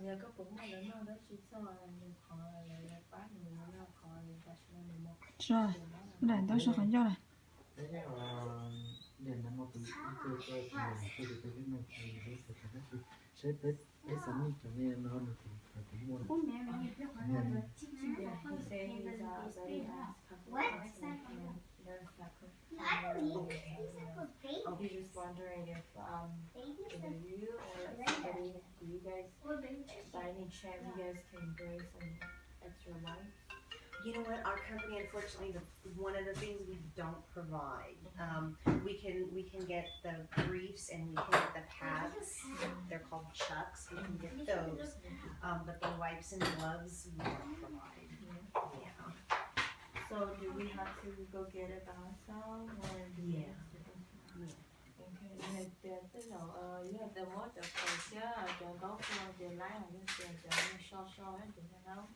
giờ có cũng mà lớn nó chỉ cho là họ là bán người nó họ là đặt nó một 是，来都是很要的。thế là liền là một cái chơi chơi được cái này thì sẽ tới tới sắm cho nên nó được thì mua được nên he said he's very Oh, he's just wondering if either you or somebody, do you guys, by any chance, you guys can bring some extra lights? You know what? Our company, unfortunately, one of the things we don't provide. We can get the briefs and we can get the pads. They're called chucks. We can get those, but the wipes and gloves we don't provide. Yeah. So do we have to go get it by ourselves or? Yeah. Okay, and tức là you have the water first, yeah, the golf ball, the line, the short hết thì nó.